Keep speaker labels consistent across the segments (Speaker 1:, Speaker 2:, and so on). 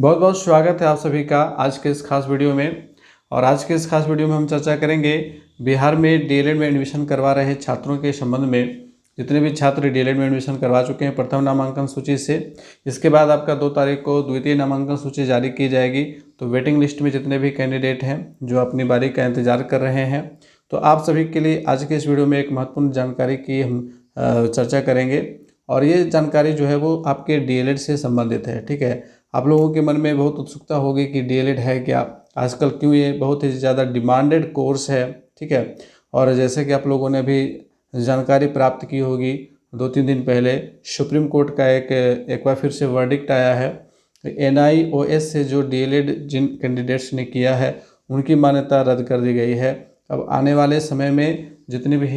Speaker 1: बहुत बहुत स्वागत है आप सभी का आज के इस खास वीडियो में। और आज के इस खास वीडियो में हम चर्चा करेंगे बिहार में डीएलएड में एडमिशन करवा रहे छात्रों के संबंध में। जितने भी छात्र डीएलएड में एडमिशन करवा चुके हैं प्रथम नामांकन सूची से, इसके बाद आपका 2 तारीख को द्वितीय नामांकन सूची जारी की जाएगी। तो वेटिंग लिस्ट में जितने भी कैंडिडेट हैं जो अपनी बारी का इंतजार कर रहे हैं, तो आप सभी के लिए आज के इस वीडियो में एक महत्वपूर्ण जानकारी की हम चर्चा करेंगे। और ये जानकारी जो है वो आपके डीएलएड से संबंधित है। ठीक है, आप लोगों के मन में बहुत उत्सुकता होगी कि डीएलएड है क्या, आजकल क्यों ये बहुत ही ज़्यादा डिमांडेड कोर्स है। ठीक है, और जैसे कि आप लोगों ने भी जानकारी प्राप्त की होगी 2-3 दिन पहले सुप्रीम कोर्ट का एक बार फिर से वर्डिक्ट आया है। एनआईओएस से जो डीएलएड जिन कैंडिडेट्स ने किया है उनकी मान्यता रद्द कर दी गई है। अब आने वाले समय में जितनी भी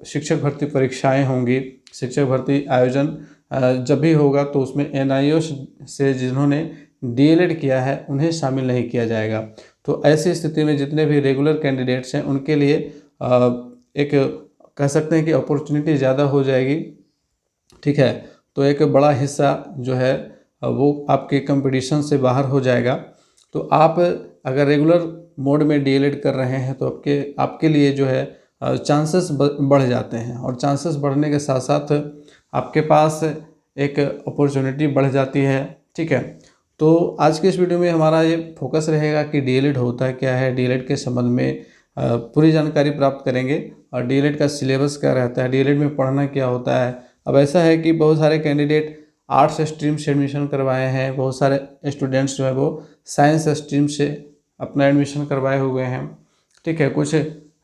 Speaker 1: शिक्षक भर्ती परीक्षाएं होंगी, शिक्षक भर्ती आयोजन जब भी होगा तो उसमें एनआईओ से जिन्होंने डीएलएड किया है उन्हें शामिल नहीं किया जाएगा। तो ऐसी स्थिति में जितने भी रेगुलर कैंडिडेट्स हैं उनके लिए एक कह सकते हैं कि अपॉर्चुनिटी ज़्यादा हो जाएगी। ठीक है, तो एक बड़ा हिस्सा जो है वो आपके कंपटीशन से बाहर हो जाएगा। तो आप अगर रेगुलर मोड में डीएलएड कर रहे हैं तो आपके लिए जो है चांसेस बढ़ जाते हैं, और चांसेस बढ़ने के साथ साथ आपके पास एक अपॉर्चुनिटी बढ़ जाती है। ठीक है, तो आज के इस वीडियो में हमारा ये फोकस रहेगा कि डीएलएड होता क्या है, डीएलएड के संबंध में पूरी जानकारी प्राप्त करेंगे, और डीएलएड का सिलेबस क्या रहता है, डीएलएड में पढ़ना क्या होता है। अब ऐसा है कि बहुत सारे कैंडिडेट आर्ट्स स्ट्रीम से एडमिशन करवाए हैं, बहुत सारे स्टूडेंट्स जो है वो साइंस स्ट्रीम से अपना एडमिशन करवाए हुए हैं। ठीक है, कुछ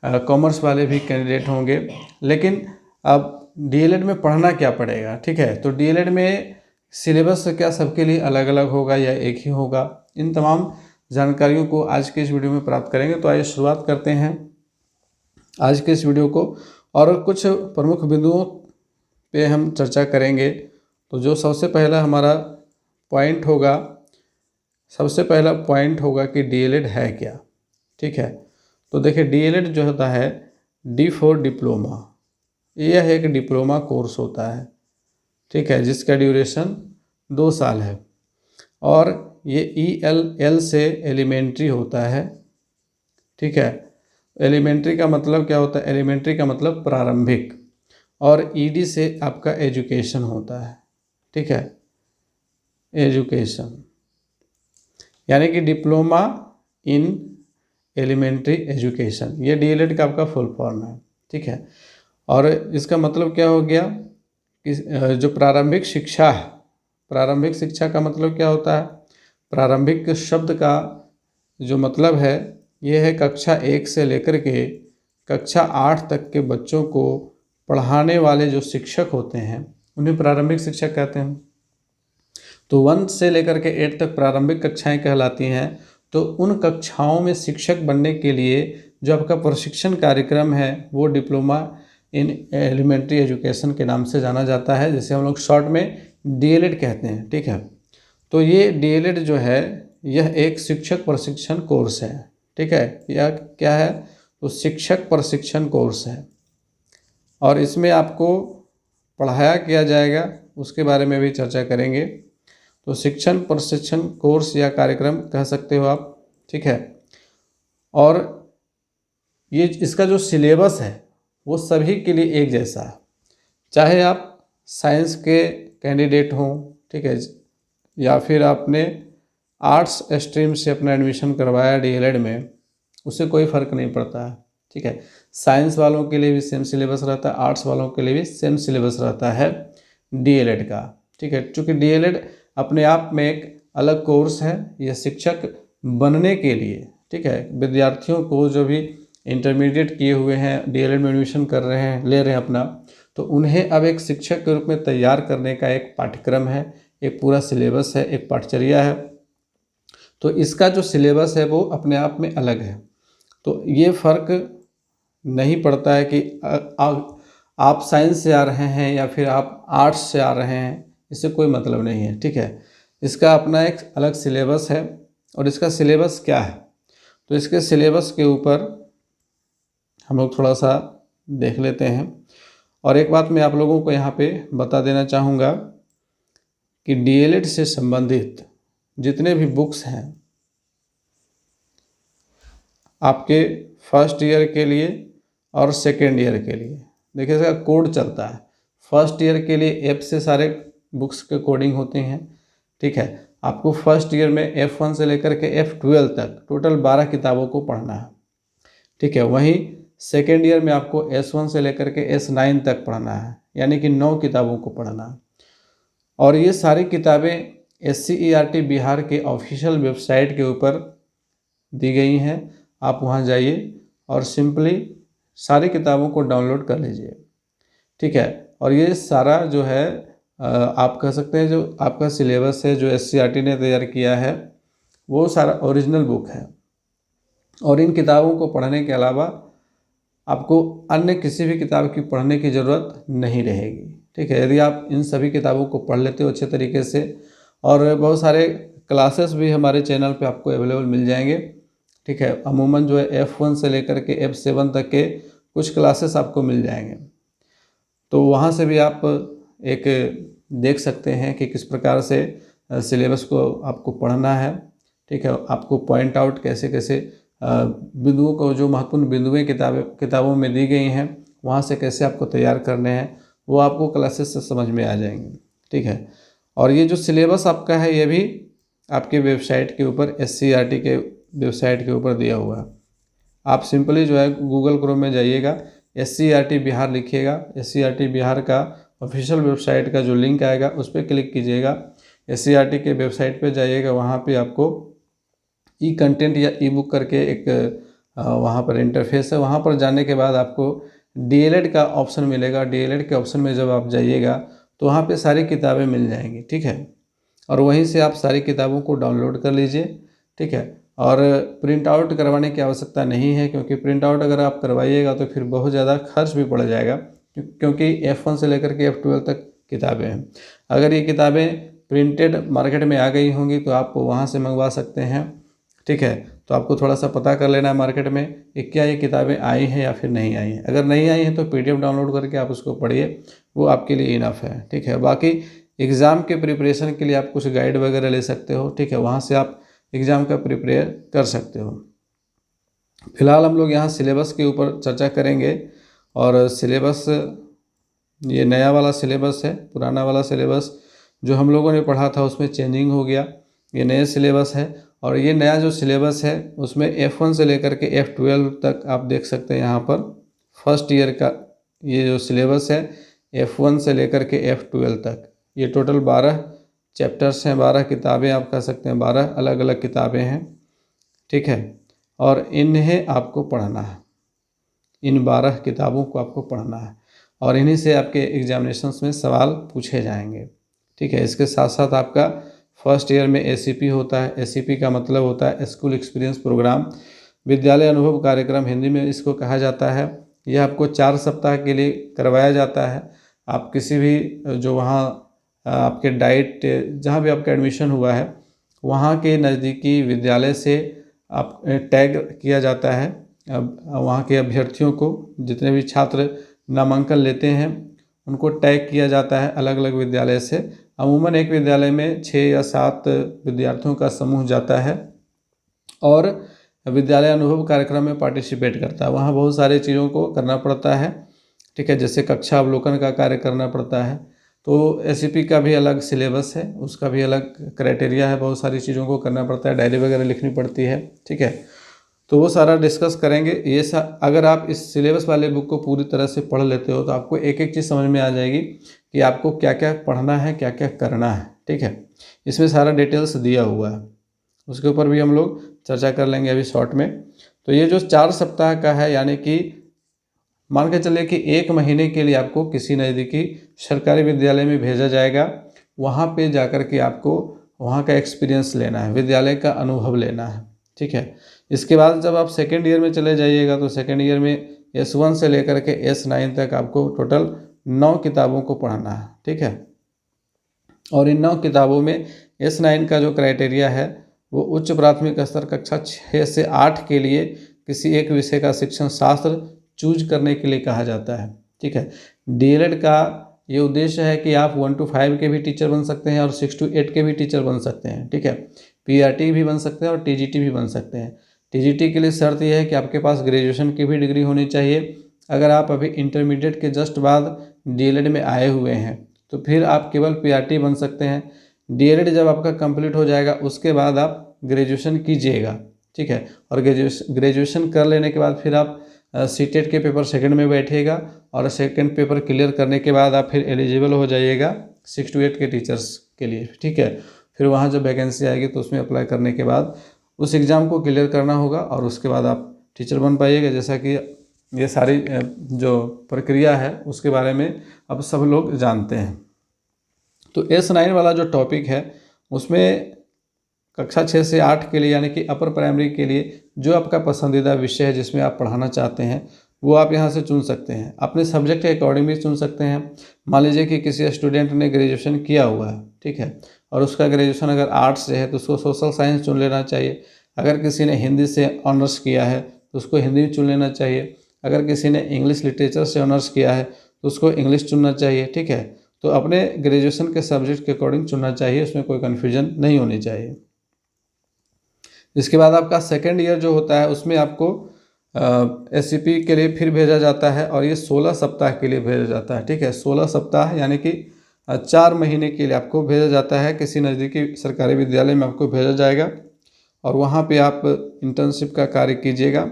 Speaker 1: कॉमर्स वाले भी कैंडिडेट होंगे, लेकिन अब डीएलएड में पढ़ना क्या पड़ेगा। ठीक है, तो डीएलएड में सिलेबस क्या सबके लिए अलग अलग होगा या एक ही होगा, इन तमाम जानकारियों को आज के इस वीडियो में प्राप्त करेंगे। तो आइए शुरुआत करते हैं आज के इस वीडियो को, और कुछ प्रमुख बिंदुओं पे हम चर्चा करेंगे। तो जो सबसे पहला हमारा पॉइंट होगा कि डीएलएड है क्या। ठीक है, तो देखिए डीएलएड जो होता है डी फॉर डिप्लोमा, यह एक डिप्लोमा कोर्स होता है। ठीक है, जिसका ड्यूरेशन 2 साल है, और ये ELL से एलिमेंट्री होता है। ठीक है, एलिमेंट्री का मतलब क्या होता है, एलिमेंट्री का मतलब प्रारंभिक, और ED से आपका एजुकेशन होता है। ठीक है, एजुकेशन यानी कि डिप्लोमा इन एलिमेंट्री एजुकेशन, ये डीएलएड का आपका फुल फॉर्म है। ठीक है, और इसका मतलब क्या हो गया कि जो प्रारंभिक शिक्षा है, प्रारंभिक शिक्षा का मतलब क्या होता है, प्रारंभिक शब्द का जो मतलब है ये है कक्षा 1 से लेकर के कक्षा 8 तक के बच्चों को पढ़ाने वाले जो शिक्षक होते हैं उन्हें प्रारंभिक शिक्षक कहते हैं। तो 1 से लेकर के 8 तक प्रारंभिक कक्षाएं कहलाती हैं। तो उन कक्षाओं में शिक्षक बनने के लिए जो आपका प्रशिक्षण कार्यक्रम है वो डिप्लोमा इन एलिमेंट्री एजुकेशन के नाम से जाना जाता है, जिसे हम लोग शॉर्ट में डीएलएड कहते हैं। ठीक है, तो ये डीएलएड जो है यह एक शिक्षक प्रशिक्षण कोर्स है। ठीक है, यह क्या है, तो शिक्षक प्रशिक्षण कोर्स है, और इसमें आपको पढ़ाया किया जाएगा, उसके बारे में भी चर्चा करेंगे। तो शिक्षण प्रशिक्षण कोर्स या कार्यक्रम कह सकते हो आप। ठीक है, और ये इसका जो सिलेबस है वो सभी के लिए एक जैसा है, चाहे आप साइंस के कैंडिडेट हों, ठीक है, या फिर आपने आर्ट्स स्ट्रीम से अपना एडमिशन करवाया डीएलएड में, उससे कोई फ़र्क नहीं पड़ता है। ठीक है, साइंस वालों के लिए भी सेम सिलेबस रहता है, आर्ट्स वालों के लिए भी सेम सिलेबस रहता है डीएलएड का। ठीक है, चूँकि डीएलएड अपने आप में एक अलग कोर्स है, यह शिक्षक बनने के लिए, ठीक है, विद्यार्थियों को जो भी इंटरमीडिएट किए हुए हैं, डीएलएड में एडमिशन कर रहे हैं, ले रहे हैं अपना, तो उन्हें अब एक शिक्षक के रूप में तैयार करने का एक पाठ्यक्रम है, एक पूरा सिलेबस है, एक पाठचर्या है। तो इसका जो सिलेबस है वो अपने आप में अलग है। तो ये फ़र्क नहीं पड़ता है कि आप साइंस से आ रहे हैं या फिर आप आर्ट्स से आ रहे हैं, इससे कोई मतलब नहीं है। ठीक है, इसका अपना एक अलग सिलेबस है। और इसका सिलेबस क्या है, तो इसके सिलेबस के ऊपर हम लोग थोड़ा सा देख लेते हैं। और एक बात मैं आप लोगों को यहाँ पे बता देना चाहूँगा कि डीएलएड से संबंधित जितने भी बुक्स हैं आपके फर्स्ट ईयर के लिए और सेकेंड ईयर के लिए, देखिए इसका कोड चलता है। फर्स्ट ईयर के लिए F से सारे बुक्स के कोडिंग होते हैं, ठीक है। आपको फर्स्ट ईयर में F1 से लेकर के F12 तक टोटल 12 किताबों को पढ़ना है, ठीक है। वहीं सेकेंड ईयर में आपको S1 से लेकर के S9 तक पढ़ना है, यानी कि 9 किताबों को पढ़ना है। और ये सारी किताबें SCERT बिहार के ऑफिशियल वेबसाइट के ऊपर दी गई हैं। आप वहाँ जाइए और सिंपली सारी किताबों को डाउनलोड कर लीजिए, ठीक है। और ये सारा जो है आप कह सकते हैं जो आपका सिलेबस है जो SCERT ने तैयार किया है वो सारा ओरिजिनल बुक है। और इन किताबों को पढ़ने के अलावा आपको अन्य किसी भी किताब की पढ़ने की ज़रूरत नहीं रहेगी, ठीक है। यदि आप इन सभी किताबों को पढ़ लेते हो अच्छे तरीके से, और बहुत सारे क्लासेस भी हमारे चैनल पे आपको अवेलेबल मिल जाएंगे, ठीक है। अमूमन जो है F1 से लेकर के F7 तक के कुछ क्लासेस आपको मिल जाएंगे, तो वहाँ से भी आप एक देख सकते हैं कि किस प्रकार से सिलेबस को आपको पढ़ना है, ठीक है। आपको पॉइंट आउट कैसे कैसे बिंदुओं को, जो महत्वपूर्ण बिंदुएं किताबों में दी गई हैं, वहाँ से कैसे आपको तैयार करने हैं वो आपको क्लासेस से समझ में आ जाएंगे, ठीक है। और ये जो सिलेबस आपका है ये भी आपके वेबसाइट के ऊपर SCERT के वेबसाइट के ऊपर दिया हुआ है। आप सिंपली जो है गूगल क्रोम में जाइएगा, SCERT बिहार लिखिएगा, SCERT बिहार का ऑफिशियल वेबसाइट का जो लिंक आएगा उस पर क्लिक कीजिएगा। SCERT के वेबसाइट पे जाइएगा, वहाँ पे आपको ई कंटेंट या ई बुक करके एक वहाँ पर इंटरफेस है। वहाँ पर जाने के बाद आपको DLED का ऑप्शन मिलेगा। DLED के ऑप्शन में जब आप जाइएगा तो वहाँ पे सारी किताबें मिल जाएंगी, ठीक है। और वहीं से आप सारी किताबों को डाउनलोड कर लीजिए, ठीक है। और प्रिंट आउट करवाने की आवश्यकता नहीं है, क्योंकि प्रिंट आउट अगर आप करवाइएगा तो फिर बहुत ज़्यादा खर्च भी पड़ जाएगा, क्योंकि F1 से लेकर के F12 तक किताबें हैं। अगर ये किताबें प्रिंटेड मार्केट में आ गई होंगी तो आप वहाँ से मंगवा सकते हैं, ठीक है। तो आपको थोड़ा सा पता कर लेना है मार्केट में कि क्या ये किताबें आई हैं या फिर नहीं आई हैं। अगर नहीं आई हैं तो PDF डाउनलोड करके आप उसको पढ़िए, वो आपके लिए इनफ है, ठीक है। बाकी एग्ज़ाम के प्रिपरेशन के लिए आप कुछ गाइड वगैरह ले सकते हो, ठीक है। वहाँ से आप एग्ज़ाम का प्रिपेयर कर सकते हो। फिलहाल हम लोग यहाँ सिलेबस के ऊपर चर्चा करेंगे। और सिलेबस, ये नया वाला सिलेबस है, पुराना वाला सिलेबस जो हम लोगों ने पढ़ा था उसमें चेंजिंग हो गया, ये नया सिलेबस है। और ये नया जो सिलेबस है उसमें F1 से लेकर के F12 तक आप देख सकते हैं। यहाँ पर फर्स्ट ईयर का ये जो सिलेबस है F1 से लेकर के F12 तक, ये टोटल 12 चैप्टर्स हैं, 12 किताबें आप कह सकते हैं, 12 अलग अलग किताबें हैं, ठीक है। और इन्हें आपको पढ़ना है, इन 12 किताबों को आपको पढ़ना है और इन्हीं से आपके एग्जामिनेशंस में सवाल पूछे जाएंगे, ठीक है। इसके साथ साथ आपका फर्स्ट ईयर में ACP होता है। ACP का मतलब होता है स्कूल एक्सपीरियंस प्रोग्राम, विद्यालय अनुभव कार्यक्रम हिंदी में इसको कहा जाता है। यह आपको 4 सप्ताह के लिए करवाया जाता है। आप किसी भी जो वहाँ आपके डाइट, जहाँ भी आपका एडमिशन हुआ है वहाँ के नज़दीकी विद्यालय से आप टैग किया जाता है। अब वहाँ के अभ्यर्थियों को, जितने भी छात्र नामांकन लेते हैं उनको टैग किया जाता है अलग अलग विद्यालय से। अमूमन एक विद्यालय में 6 या 7 विद्यार्थियों का समूह जाता है और विद्यालय अनुभव कार्यक्रम में पार्टिसिपेट करता है। वहाँ बहुत सारी चीज़ों को करना पड़ता है, ठीक है, जैसे कक्षा अवलोकन का कार्य करना पड़ता है। तो ACP का भी अलग सिलेबस है, उसका भी अलग क्राइटेरिया है, बहुत सारी चीज़ों को करना पड़ता है, डायरी वगैरह लिखनी पड़ती है, ठीक है। तो वो सारा डिस्कस करेंगे। ये अगर आप इस सिलेबस वाले बुक को पूरी तरह से पढ़ लेते हो तो आपको एक एक चीज़ समझ में आ जाएगी कि आपको क्या क्या पढ़ना है, क्या क्या करना है, ठीक है। इसमें सारा डिटेल्स दिया हुआ है, उसके ऊपर भी हम लोग चर्चा कर लेंगे अभी शॉर्ट में। तो ये जो 4 सप्ताह का है, यानी कि मान के चलिए कि 1 महीने के लिए आपको किसी नज़दीकी सरकारी विद्यालय में भेजा जाएगा। वहाँ पे जाकर के आपको वहाँ का एक्सपीरियंस लेना है, विद्यालय का अनुभव लेना है, ठीक है। इसके बाद जब आप सेकेंड ईयर में चले जाइएगा तो सेकेंड ईयर में S1 से लेकर के S9 तक आपको टोटल 9 किताबों को पढ़ना है, ठीक है। और इन 9 किताबों में S9 का जो क्राइटेरिया है वो उच्च प्राथमिक स्तर कक्षा 6 से 8 के लिए किसी एक विषय का शिक्षण शास्त्र चूज करने के लिए कहा जाता है, ठीक है। DLED का ये उद्देश्य है कि आप 1 to 5 के भी टीचर बन सकते हैं और 6 to 8 के भी टीचर बन सकते हैं, ठीक है। PRT भी बन सकते हैं और TGT भी बन सकते हैं। TGT के लिए शर्त यह है कि आपके पास ग्रेजुएशन की भी डिग्री होनी चाहिए। अगर आप अभी इंटरमीडिएट के जस्ट बाद DLED में आए हुए हैं तो फिर आप केवल PRT बन सकते हैं। DLED जब आपका कंप्लीट हो जाएगा उसके बाद आप ग्रेजुएशन कीजिएगा, ठीक है। और ग्रेजुएशन कर लेने के बाद फिर आप CTET के पेपर सेकंड में बैठिएगा और सेकंड पेपर क्लियर करने के बाद आप फिर एलिजिबल हो जाइएगा 6 to 8 के टीचर्स के लिए, ठीक है। फिर वहाँ जब वैकेंसी आएगी तो उसमें अप्लाई करने के बाद उस एग्ज़ाम को क्लियर करना होगा और उसके बाद आप टीचर बन पाइएगा। जैसा कि ये सारी जो प्रक्रिया है उसके बारे में अब सब लोग जानते हैं। तो S9 वाला जो टॉपिक है उसमें कक्षा 6 से 8 के लिए यानी कि अपर प्राइमरी के लिए जो आपका पसंदीदा विषय है जिसमें आप पढ़ाना चाहते हैं वो आप यहाँ से चुन सकते हैं। अपने सब्जेक्ट के अकॉर्डिंग भी चुन सकते हैं। मान लीजिए कि किसी स्टूडेंट ने ग्रेजुएशन किया हुआ है, ठीक है, और उसका ग्रेजुएशन अगर आर्ट्स से है तो उसको सोशल साइंस चुन लेना चाहिए। अगर किसी ने हिंदी से ऑनर्स किया है तो उसको हिंदी चुन लेना चाहिए। अगर किसी ने इंग्लिश लिटरेचर से ऑनर्स किया है तो उसको इंग्लिश चुनना चाहिए, ठीक है। तो अपने ग्रेजुएशन के सब्जेक्ट के अकॉर्डिंग चुनना चाहिए, उसमें कोई कन्फ्यूजन नहीं होनी चाहिए। इसके बाद आपका सेकेंड ईयर जो होता है उसमें आपको SCP के लिए फिर भेजा जाता है और ये 16 सप्ताह के लिए भेजा जाता है, ठीक है। 16 सप्ताह यानी कि 4 महीने के लिए आपको भेजा जाता है। किसी नज़दीकी सरकारी विद्यालय में आपको भेजा जाएगा और वहाँ पे आप इंटर्नशिप का कार्य कीजिएगा।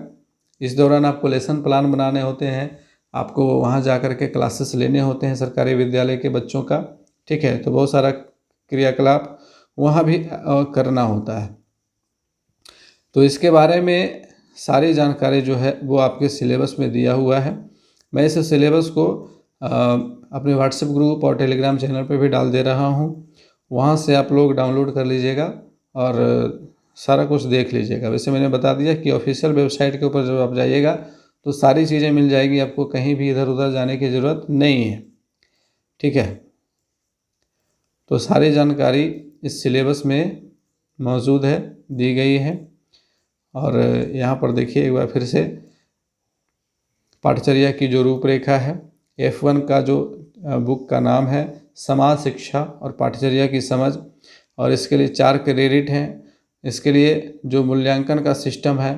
Speaker 1: इस दौरान आपको लेसन प्लान बनाने होते हैं, आपको वहाँ जा कर के क्लासेस लेने होते हैं सरकारी विद्यालय के बच्चों का, ठीक है। तो बहुत सारा क्रियाकलाप वहाँ भी करना होता है। तो इसके बारे में सारी जानकारी जो है वो आपके सिलेबस में दिया हुआ है। मैं इस सिलेबस को अपने व्हाट्सएप ग्रुप और टेलीग्राम चैनल पे भी डाल दे रहा हूँ, वहाँ से आप लोग डाउनलोड कर लीजिएगा और सारा कुछ देख लीजिएगा। वैसे मैंने बता दिया कि ऑफिशियल वेबसाइट के ऊपर जब आप जाइएगा तो सारी चीज़ें मिल जाएगी, आपको कहीं भी इधर उधर जाने की ज़रूरत नहीं है, ठीक है। तो सारी जानकारी इस सिलेबस में मौजूद है, दी गई है। और यहाँ पर देखिए एक बार फिर से पाठचर्या की जो रूपरेखा है, F1 का जो बुक का नाम है समाज शिक्षा और पाठचर्या की समझ, और इसके लिए 4 क्रेडिट हैं। इसके लिए जो मूल्यांकन का सिस्टम है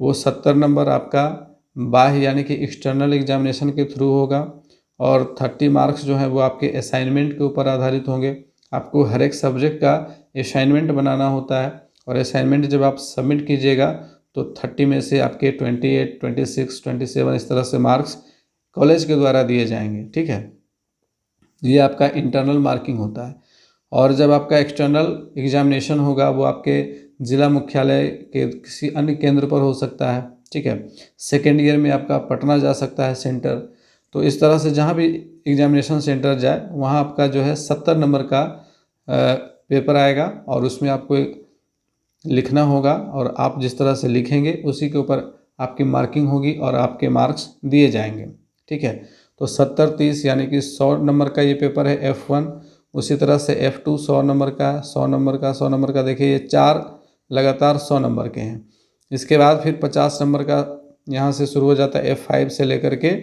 Speaker 1: वो 70 नंबर आपका बाह्य यानी कि एक्सटर्नल एग्जामिनेशन के थ्रू होगा और 30 मार्क्स जो हैं वो आपके असाइनमेंट के ऊपर आधारित होंगे। आपको हर एक सब्जेक्ट का असाइनमेंट बनाना होता है और असाइनमेंट जब आप सबमिट कीजिएगा तो 30 में से आपके 28, 26, 27 इस तरह से मार्क्स कॉलेज के द्वारा दिए जाएंगे, ठीक है। ये आपका इंटरनल मार्किंग होता है। और जब आपका एक्सटर्नल एग्जामिनेशन होगा वो आपके ज़िला मुख्यालय के किसी अन्य केंद्र पर हो सकता है, ठीक है। सेकेंड ईयर में आपका पटना जा सकता है सेंटर। तो इस तरह से जहाँ भी एग्जामिनेशन सेंटर जाए वहाँ आपका जो है 70 नंबर का पेपर आएगा और उसमें आपको लिखना होगा और आप जिस तरह से लिखेंगे उसी के ऊपर आपकी मार्किंग होगी और आपके मार्क्स दिए जाएंगे, ठीक है। तो 70, 30 यानी कि 100 नंबर का ये पेपर है F1। उसी तरह से F2 100 नंबर का, 100 नंबर का, 100 नंबर का। देखिए ये 4 लगातार 100 नंबर के हैं। इसके बाद फिर 50 नंबर का यहाँ से शुरू हो जाता है, F5 से लेकर के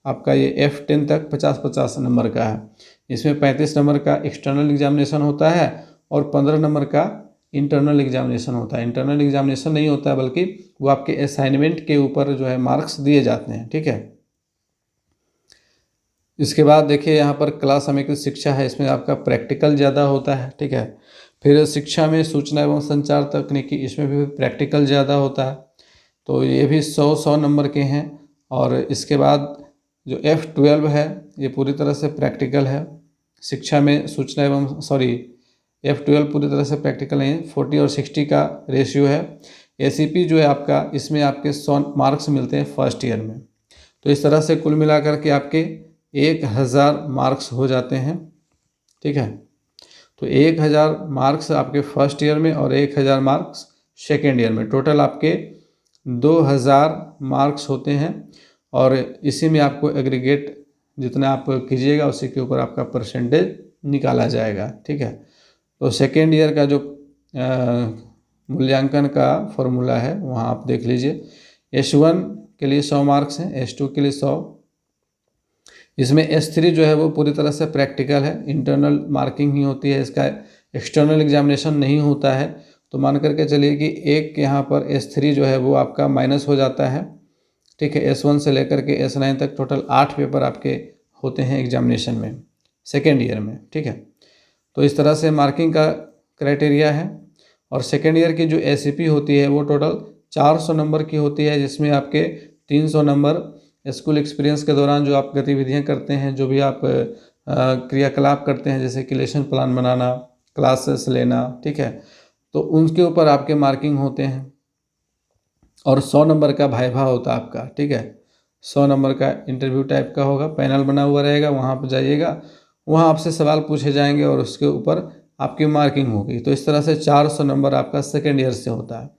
Speaker 1: आपका ये F10 तक 50-50 नंबर का है। इसमें 35 नंबर का एक्सटर्नल एग्जामिनेशन होता है और 15 नंबर का इंटरनल एग्जामिनेशन होता है। इंटरनल एग्जामिनेशन नहीं होता है बल्कि वो आपके असाइनमेंट के ऊपर जो है मार्क्स दिए जाते हैं, ठीक है। इसके बाद देखिए यहाँ पर कला समेकित शिक्षा है, इसमें आपका प्रैक्टिकल ज़्यादा होता है, ठीक है। फिर शिक्षा में सूचना एवं संचार तकनीकी, इसमें भी प्रैक्टिकल ज़्यादा होता है। तो ये भी 100 नंबर के हैं। और इसके बाद जो F12 है ये पूरी तरह से प्रैक्टिकल है। शिक्षा में सूचना एवं F12 पूरी तरह से प्रैक्टिकल नहीं है, 40 और 60 का रेशियो है। ACP जो है आपका, इसमें आपके 100 मार्क्स मिलते हैं फर्स्ट ईयर में। तो इस तरह से कुल मिलाकर के आपके 1000 मार्क्स हो जाते हैं, ठीक है। तो 1000 मार्क्स आपके फर्स्ट ईयर में और 1000 मार्क्स सेकेंड ईयर में, टोटल आपके 2000 मार्क्स होते हैं। और इसी में आपको एग्रीगेट जितना आप कीजिएगा उसी के ऊपर आपका परसेंटेज निकाला जाएगा, ठीक है। तो सेकेंड ईयर का जो मूल्यांकन का फॉर्मूला है वहाँ आप देख लीजिए। S1 के लिए 100 मार्क्स हैं, S2 के लिए 100, इसमें S3 जो है वो पूरी तरह से प्रैक्टिकल है, इंटरनल मार्किंग ही होती है, इसका एक्सटर्नल एग्जामिनेशन नहीं होता है। तो मान करके चलिए कि एक यहाँ पर S3 जो है वो आपका माइनस हो जाता है, ठीक है। S1 से लेकर के S9 तक टोटल 8 पेपर आपके होते हैं एग्जामिनेशन में सेकेंड ईयर में, ठीक है। तो इस तरह से मार्किंग का क्राइटेरिया है। और सेकेंड ईयर की जो ACP होती है वो टोटल 400 नंबर की होती है, जिसमें आपके 300 नंबर स्कूल एक्सपीरियंस के दौरान जो आप गतिविधियां करते हैं, जो भी आप क्रियाकलाप करते हैं, जैसे कि लेसन प्लान बनाना, क्लासेस लेना, ठीक है, तो उनके ऊपर आपके मार्किंग होते हैं। और 100 नंबर का वाइवा होता है आपका, ठीक है। 100 नंबर का इंटरव्यू टाइप का होगा, पैनल बना हुआ रहेगा, वहाँ पर जाइएगा, वहाँ आपसे सवाल पूछे जाएंगे और उसके ऊपर आपकी मार्किंग होगी। तो इस तरह से 400 नंबर आपका सेकेंड ईयर से होता है।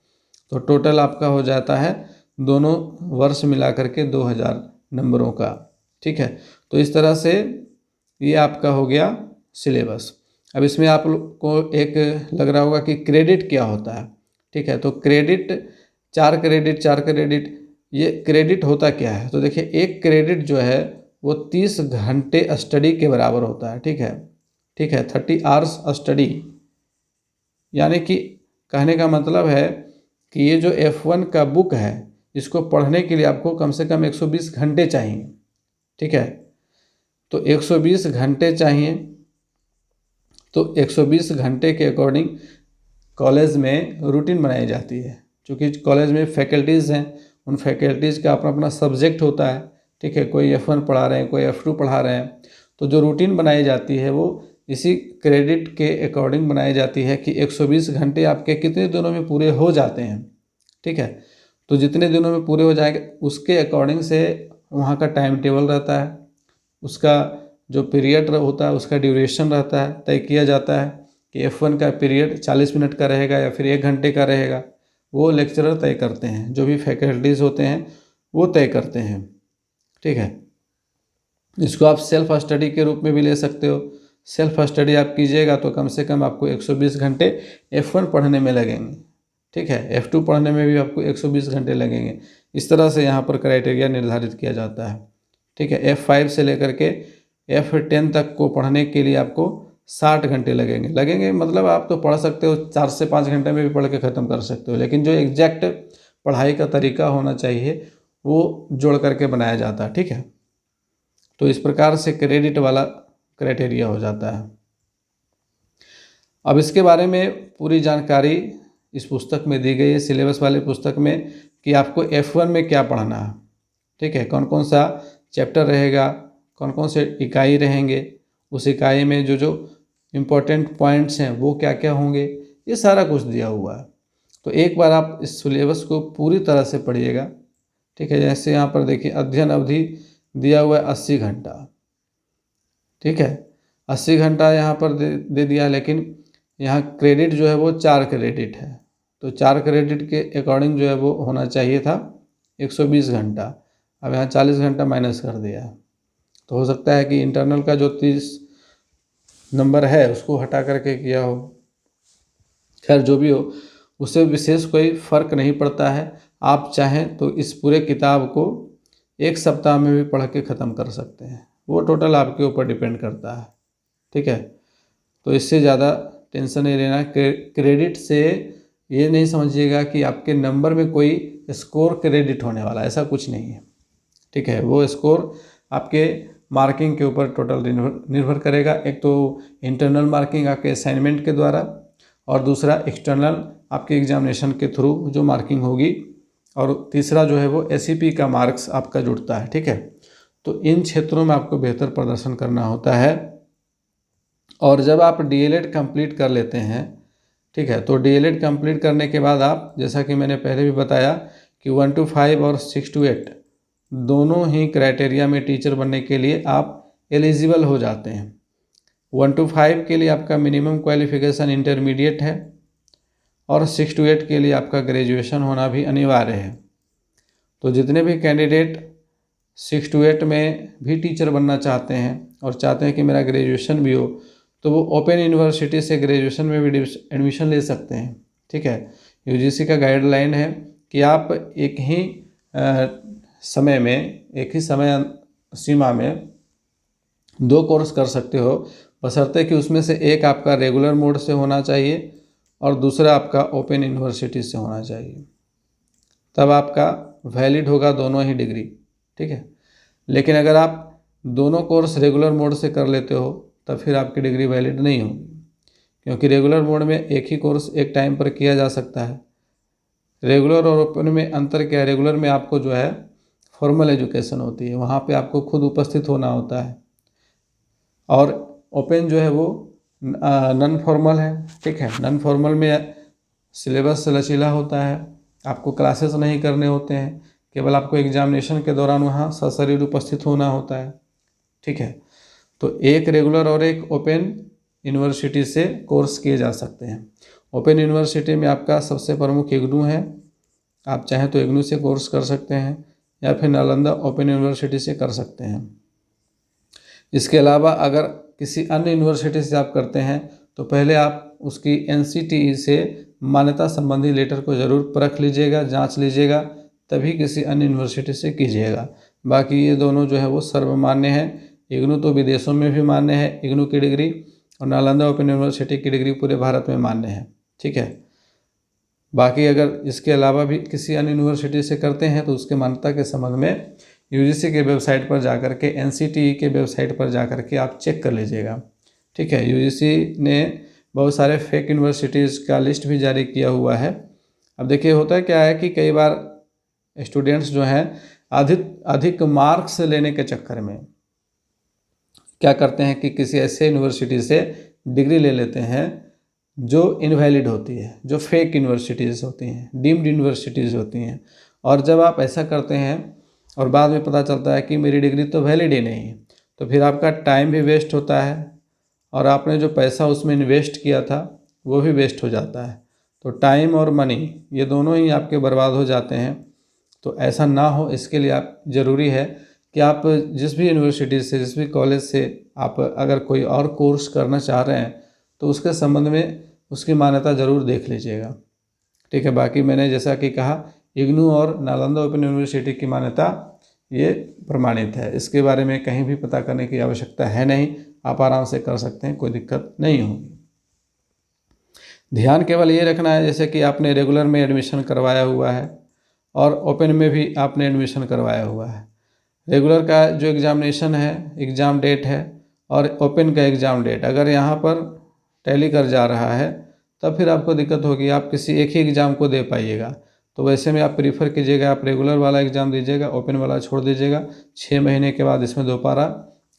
Speaker 1: तो टोटल आपका हो जाता है दोनों वर्ष मिला करके 2000 नंबरों का, ठीक है। तो इस तरह से ये आपका हो गया सिलेबस। अब इसमें आप लोग को एक लग रहा होगा कि क्रेडिट क्या होता है, ठीक है। तो क्रेडिट 4 क्रेडिट, ये क्रेडिट होता क्या है? तो देखिए, एक क्रेडिट जो है वो 30 घंटे स्टडी के बराबर होता है, ठीक है, ठीक है। 30 आवर्स स्टडी, यानी कि कहने का मतलब है कि ये जो F1 का बुक है, इसको पढ़ने के लिए आपको कम से कम 120 घंटे चाहिए, ठीक है। तो 120 घंटे चाहिए, तो 120 घंटे के अकॉर्डिंग कॉलेज में रूटीन बनाई जाती है। क्योंकि कॉलेज में फैकल्टीज़ हैं, उन फैकल्टीज़ का अपना अपना सब्जेक्ट होता है, ठीक है। कोई F1 पढ़ा रहे हैं, कोई F2 पढ़ा रहे हैं, तो जो रूटीन बनाई जाती है वो इसी क्रेडिट के अकॉर्डिंग बनाई जाती है कि 120 घंटे आपके कितने दिनों में पूरे हो जाते हैं, ठीक है। तो जितने दिनों में पूरे हो जाएंगे उसके अकॉर्डिंग से वहाँ का टाइम टेबल रहता है, उसका जो पीरियड होता है, उसका ड्यूरेशन रहता है, तय किया जाता है कि F1 का पीरियड 40 मिनट का रहेगा या फिर 1 घंटे का रहेगा। वो लेक्चरर तय करते हैं, जो भी फैकल्टीज़ होते हैं वो तय करते हैं, ठीक है। इसको आप सेल्फ स्टडी के रूप में भी ले सकते हो। सेल्फ स्टडी आप कीजिएगा तो कम से कम आपको 120 घंटे F1 पढ़ने में लगेंगे, ठीक है। F2 पढ़ने में भी आपको 120 घंटे लगेंगे। इस तरह से यहाँ पर क्राइटेरिया निर्धारित किया जाता है, ठीक है। F5 से लेकर के F10 तक को पढ़ने के लिए आपको 60 घंटे लगेंगे, मतलब आप तो पढ़ सकते हो 4 से 5 घंटे में भी पढ़ के ख़त्म कर सकते हो, लेकिन जो एग्जैक्ट पढ़ाई का तरीका होना चाहिए वो जोड़ करके बनाया जाता है, ठीक है। तो इस प्रकार से क्रेडिट वाला क्राइटेरिया हो जाता है। अब इसके बारे में पूरी जानकारी इस पुस्तक में दी गई है, सिलेबस वाले पुस्तक में, कि आपको F1 में क्या पढ़ना है, ठीक है। कौन कौन सा चैप्टर रहेगा, कौन कौन से इकाई रहेंगे, उस इकाई में जो जो इम्पोर्टेंट पॉइंट्स हैं वो क्या क्या होंगे, ये सारा कुछ दिया हुआ है। तो एक बार आप इस सिलेबस को पूरी तरह से पढ़िएगा, ठीक है। जैसे यहाँ पर देखिए, अध्ययन अवधि दिया हुआ है 80 घंटा, ठीक है। 80 घंटा यहाँ पर दे दिया, लेकिन यहाँ क्रेडिट जो है वो 4 क्रेडिट है। तो 4 क्रेडिट के अकॉर्डिंग जो है वो होना चाहिए था 120 घंटा। अब यहाँ 40 घंटा माइनस कर दिया है। तो हो सकता है कि इंटरनल का जो 30 नंबर है उसको हटा करके किया हो। खैर, जो भी हो, उससे विशेष कोई फ़र्क नहीं पड़ता है। आप चाहें तो इस पूरे किताब को 1 सप्ताह में भी पढ़ के ख़त्म कर सकते हैं, वो टोटल आपके ऊपर डिपेंड करता है, ठीक है। तो इससे ज़्यादा टेंशन नहीं लेना। क्रेडिट से ये नहीं समझिएगा कि आपके नंबर में कोई स्कोर क्रेडिट होने वाला है, ऐसा कुछ नहीं है, ठीक है। वो स्कोर आपके मार्किंग के ऊपर टोटल निर्भर करेगा। एक तो इंटरनल मार्किंग आपके असाइनमेंट के द्वारा, और दूसरा एक्सटर्नल आपके एग्जामिनेशन के थ्रू जो मार्किंग होगी, और तीसरा जो है वो ACP का मार्क्स आपका जुड़ता है, ठीक है। तो इन क्षेत्रों में आपको बेहतर प्रदर्शन करना होता है। और जब आप DLED कंप्लीट कर लेते हैं, ठीक है, तो DLED कंप्लीट करने के बाद आप, जैसा कि मैंने पहले भी बताया कि 1 to 5 और 6 to 8 दोनों ही क्राइटेरिया में टीचर बनने के लिए आप एलिजिबल हो जाते हैं। 1 to 5 के लिए आपका मिनिमम क्वालिफिकेशन इंटरमीडिएट है, और 6 to 8 के लिए आपका ग्रेजुएशन होना भी अनिवार्य है। तो जितने भी कैंडिडेट 6 to 8 में भी टीचर बनना चाहते हैं और चाहते हैं कि मेरा ग्रेजुएशन भी हो, तो वो ओपन यूनिवर्सिटी से ग्रेजुएशन में भी एडमिशन ले सकते हैं, ठीक है। UGC का गाइडलाइन है कि आप एक ही समय सीमा में 2 कोर्स कर सकते हो, बशर्ते कि उसमें से एक आपका रेगुलर मोड से होना चाहिए और दूसरा आपका ओपन यूनिवर्सिटी से होना चाहिए, तब आपका वैलिड होगा दोनों ही डिग्री। ठीक है, लेकिन अगर आप दोनों कोर्स रेगुलर मोड से कर लेते हो तब फिर आपकी डिग्री वैलिड नहीं होगी, क्योंकि रेगुलर मोड में एक ही कोर्स एक टाइम पर किया जा सकता है। रेगुलर और ओपन में अंतर क्या है? रेगुलर में आपको जो है फॉर्मल एजुकेशन होती है, वहाँ पे आपको खुद उपस्थित होना होता है, और ओपन जो है वो नॉन फॉर्मल है। ठीक है, नॉन फॉर्मल में सिलेबस लचीला होता है, आपको क्लासेस नहीं करने होते हैं, केवल आपको एग्जामिनेशन के दौरान वहाँ सशरीर उपस्थित होना होता है। ठीक है, तो एक रेगुलर और एक ओपन यूनिवर्सिटी से कोर्स किए जा सकते हैं। ओपन यूनिवर्सिटी में आपका सबसे प्रमुख इग्नू है, आप चाहें तो इग्नू से कोर्स कर सकते हैं या फिर नालंदा ओपन यूनिवर्सिटी से कर सकते हैं। इसके अलावा अगर किसी अन्य यूनिवर्सिटी से आप करते हैं तो पहले आप उसकी NCTE से मान्यता संबंधी लेटर को ज़रूर परख लीजिएगा, जांच लीजिएगा, तभी किसी अन्य यूनिवर्सिटी से कीजिएगा। बाकी ये दोनों जो है वो सर्वमान्य है। इग्नू तो विदेशों में भी मान्य है इग्नू की डिग्री, और नालंदा ओपन यूनिवर्सिटी की डिग्री पूरे भारत में मान्य है। ठीक है, बाकी अगर इसके अलावा भी किसी अन्य यूनिवर्सिटी से करते हैं तो उसके मान्यता के संबंध में UGC के वेबसाइट पर जाकर के, NCTE के वेबसाइट पर जाकर के आप चेक कर लीजिएगा। ठीक है, UGC ने बहुत सारे फेक यूनिवर्सिटीज़ का लिस्ट भी जारी किया हुआ है। अब देखिए होता क्या है कि कई बार स्टूडेंट्स जो हैं अधिक मार्क्स लेने के चक्कर में क्या करते हैं कि किसी ऐसे यूनिवर्सिटी से डिग्री ले लेते हैं जो इनवैलिड होती है, जो फेक यूनिवर्सिटीज़ होती हैं, डीम्ड यूनिवर्सिटीज़ होती हैं। और जब आप ऐसा करते हैं और बाद में पता चलता है कि मेरी डिग्री तो वैलिड ही नहीं है, तो फिर आपका टाइम भी वेस्ट होता है और आपने जो पैसा उसमें इन्वेस्ट किया था वो भी वेस्ट हो जाता है। तो टाइम और मनी ये दोनों ही आपके बर्बाद हो जाते हैं। तो ऐसा ना हो, इसके लिए आप ज़रूरी है कि आप जिस भी यूनिवर्सिटी से, जिस भी कॉलेज से आप अगर कोई और कोर्स करना चाह रहे हैं तो उसके संबंध में उसकी मान्यता ज़रूर देख लीजिएगा। ठीक है, बाकी मैंने जैसा कि कहा इग्नू और नालंदा ओपन यूनिवर्सिटी की मान्यता ये प्रमाणित है, इसके बारे में कहीं भी पता करने की आवश्यकता है नहीं, आप आराम से कर सकते हैं, कोई दिक्कत नहीं होगी। ध्यान केवल ये रखना है जैसे कि आपने रेगुलर में एडमिशन करवाया हुआ है और ओपन में भी आपने एडमिशन करवाया हुआ है। रेगुलर का जो एग्ज़ामिनेशन है, एग्ज़ाम डेट है, और ओपन का एग्ज़ाम डेट अगर यहाँ पर टैली कर जा रहा है तब फिर आपको दिक्कत होगी, आप किसी एक ही एग्ज़ाम को दे पाइएगा। तो वैसे में आप प्रीफर कीजिएगा आप रेगुलर वाला एग्ज़ाम दीजिएगा, ओपन वाला छोड़ दीजिएगा। 6 महीने के बाद इसमें दोबारा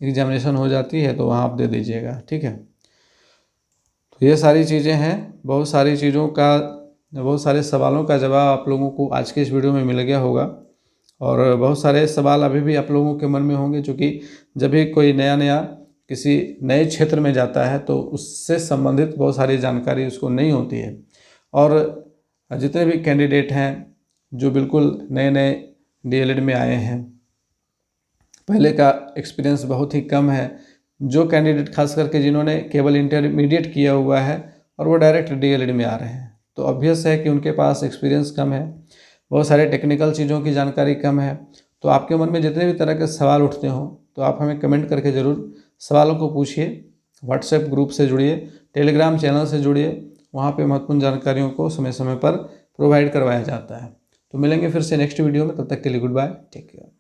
Speaker 1: एग्जामिनेशन हो जाती है तो वहाँ आप दे दीजिएगा। ठीक है, तो ये सारी चीज़ें हैं, बहुत सारे सवालों का जवाब आप लोगों को आज के इस वीडियो में मिल गया होगा, और बहुत सारे सवाल अभी भी आप लोगों के मन में होंगे, क्योंकि जब भी कोई नया किसी नए क्षेत्र में जाता है तो उससे संबंधित बहुत सारी जानकारी उसको नहीं होती है। और जितने भी कैंडिडेट हैं जो बिल्कुल नए DLED में आए हैं, पहले का एक्सपीरियंस बहुत ही कम है, जो कैंडिडेट खास करके जिन्होंने केवल इंटरमीडिएट किया हुआ है और वो डायरेक्ट DLED में आ रहे हैं, तो ऑब्वियस है कि उनके पास एक्सपीरियंस कम है, बहुत सारे टेक्निकल चीज़ों की जानकारी कम है। तो आपके मन में जितने भी तरह के सवाल उठते हों तो आप हमें कमेंट करके ज़रूर सवालों को पूछिए। व्हाट्सएप ग्रुप से जुड़िए, टेलीग्राम चैनल से जुड़िए, वहाँ पे महत्वपूर्ण जानकारियों को समय समय पर प्रोवाइड करवाया जाता है। तो मिलेंगे फिर से नेक्स्ट वीडियो में, तब तक के लिए गुड बाय, टेक केयर।